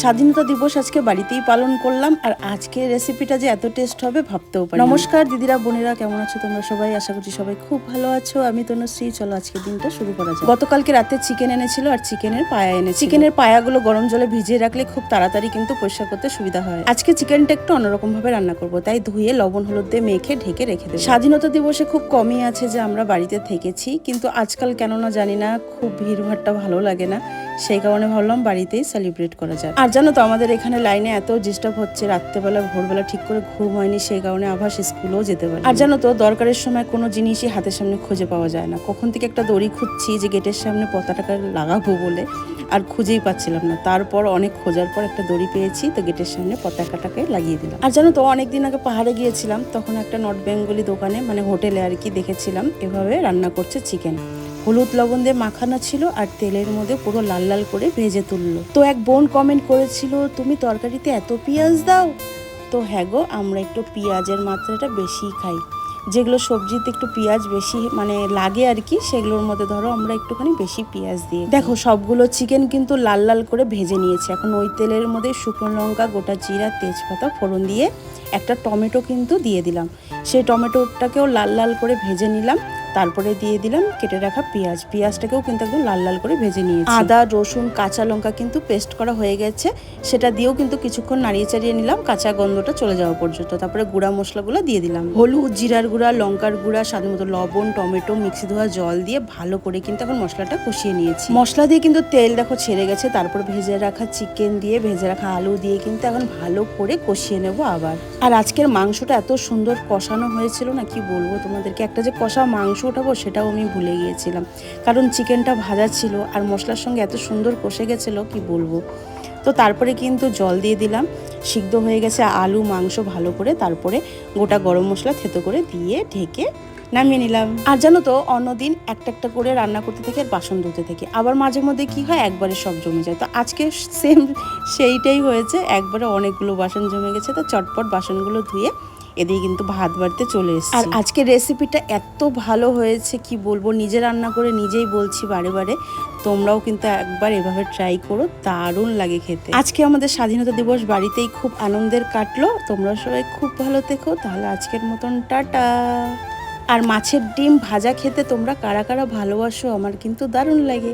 স্বাধীনতা দিবস আজকে বাড়িতেই পালন করলাম, আর আজকে রেসিপিটা যে এত টেস্ট হবে ভাবতেও পারি। নমস্কার দিদিরা বোনেরা, কেমন আছো তোমরা সবাই? আশা করছি সবাই খুব ভালো আছো। আমি তনুশ্রী, চলো আজকে দিনটা শুরু করা যাক। গতকালকে রাতে চিকেন এনেছিল আর চিকেনের পায়া এনেছিল। চিকেনের পায়াগুলো গরম জলে ভিজিয়ে রাখলে খুব তাড়াতাড়ি কিন্তু পরিষ্কার করতে সুবিধা হয়। আজকে চিকেনটা একটু অন্যরকম ভাবে রান্না করব, তাই ধুয়ে লবণ হলুদ দিয়ে মেখে ঢেকে রেখে দেবো। স্বাধীনতা দিবসে খুব কমই আছে যে আমরা বাড়িতে থেকেছি, কিন্তু আজকাল কেন না জানি না খুব ভিড়ভাড়টা ভালো লাগে না, সেই কারণে ভাবলাম বাড়িতেই সেলিব্রেট করা যায়। আর জানো তো আমাদের এখানে লাইনে এত ডিস্টার্ব হচ্ছে, রাত্রেবেলা ভোরবেলা ঠিক করে ঘুম হয়নি, সেই কারণে আভাস স্কুলেও যেতে পারি। আর জানো তো দরকারের সময় কোনো জিনিসই হাতের সামনে খুঁজে পাওয়া যায় না। কখন থেকে একটা দড়ি খুঁজছি যে গেটের সামনে পতাকাটা লাগাবো বলে, আর খুঁজেই পাচ্ছিলাম না। তারপর অনেক খোঁজার পর একটা দড়ি পেয়েছি, তো গেটের সামনে পতাকাটাকে লাগিয়ে দিলাম। আর জানো তো অনেকদিন আগে পাহাড়ে গিয়েছিলাম, তখন একটা নর্থ বেঙ্গলি দোকানে মানে হোটেলে আর কি দেখেছিলাম এভাবে রান্না করছে চিকেন। হলুদ লবণ দিয়ে মাখানো ছিল আর তেলের মধ্যে পুরো লাল লাল করে ভেজে তুললো। তো এক বোন কমেন্ট করেছিল, তুমি তরকারিতে এত পেঁয়াজ দাও? তো হ্যাঁ গো, আমরা একটু পেঁয়াজের মাত্রাটা বেশি খাই। যেগুলো সবজিতে একটু পেঁয়াজ বেশি মানে লাগে আর কি, সেগুলোর মধ্যে ধরো আমরা একটুখানি বেশি পেঁয়াজ দিই। দেখো সবগুলো চিকেন কিন্তু লাল লাল করে ভেজে নিয়েছি। এখন ওই তেলের মধ্যে শুকনো লঙ্কা, গোটা জিরা, তেজপাতা ফোড়ন দিয়ে একটা টমেটো কিন্তু দিয়ে দিলাম। সেই টমেটোটাকেও লাল লাল করে ভেজে নিলাম। তারপরে দিয়ে দিলাম কেটে রাখা পেঁয়াজটাকেও কিন্তু একদম লাল লাল করে ভেজে নিয়েছি। আদা, রসুন, কাঁচা লঙ্কা কিন্তু পেস্ট করা হয়ে গেছে, সেটা দিয়েও কিন্তু কিছুক্ষণ নাড়িয়ে চাড়িয়ে নিলাম কাঁচা গন্ধটা চলে যাওয়া পর্যন্ত। তারপরে গুঁড়া মশলাগুলো দিয়ে দিলাম, হলুদ, জিরার গুঁড়া, লঙ্কার গুঁড়া, স্বাদ মতো লবণ, টমেটো, মিক্সি ধোয়া জল দিয়ে ভালো করে কিন্তু এখন মশলাটা কষিয়ে নিয়েছি। মশলা দিয়ে কিন্তু তেল দেখো ছেড়ে গেছে। তারপর ভেজে রাখা চিকেন দিয়ে, ভেজে রাখা আলু দিয়ে কিন্তু এখন ভালো করে কষিয়ে নেব আবার। আর আজকের মাংসটা এত সুন্দর কষানো হয়েছিল না, কি বলবো তোমাদেরকে। একটা যে কষা মাংস ওঠাবো সেটাও আমি ভুলে গিয়েছিলাম, কারণ চিকেনটা ভাজা ছিল আর মশলার সঙ্গে এত সুন্দর কষে গেছিলো কি বলবো। তো তারপরে কিন্তু জল দিয়ে দিলাম, সিদ্ধ হয়ে গেছে আলু মাংস ভালো করে। তারপরে গোটা গরম মশলা থেতো করে দিয়ে ঢেকে নামিয়ে নিলাম। আর জানো তো অন্যদিন একটা একটা করে রান্না করতে থেকে আর বাসন ধুতে থেকে, আবার মাঝে মধ্যে কি হয় একবারে সব জমে যায়। তো আজকে সেম সেইটাই হয়েছে, একবারে অনেকগুলো বাসন জমে গেছে। তো চটপট বাসনগুলো ধুয়ে এদিকে কিন্তু ভাত বাড়তে চলে এসেছি। আর আজকের রেসিপিটা এত ভালো হয়েছে কি বলবো, নিজে রান্না করে নিজেই বলছি বারে বারে, তোমরাও কিন্তু একবার এভাবে ট্রাই করো, দারুণ লাগে খেতে। আজকে আমাদের স্বাধীনতা দিবস বাড়িতেই খুব আনন্দের কাটলো। তোমরা সবাই খুব ভালো থেকো, তাহলে আজকের মতন টাটা। আর মাছের ডিম ভাজা খেতে তোমরা কারা কারা ভালোবাসো, আমার কিন্তু দারুণ লাগে।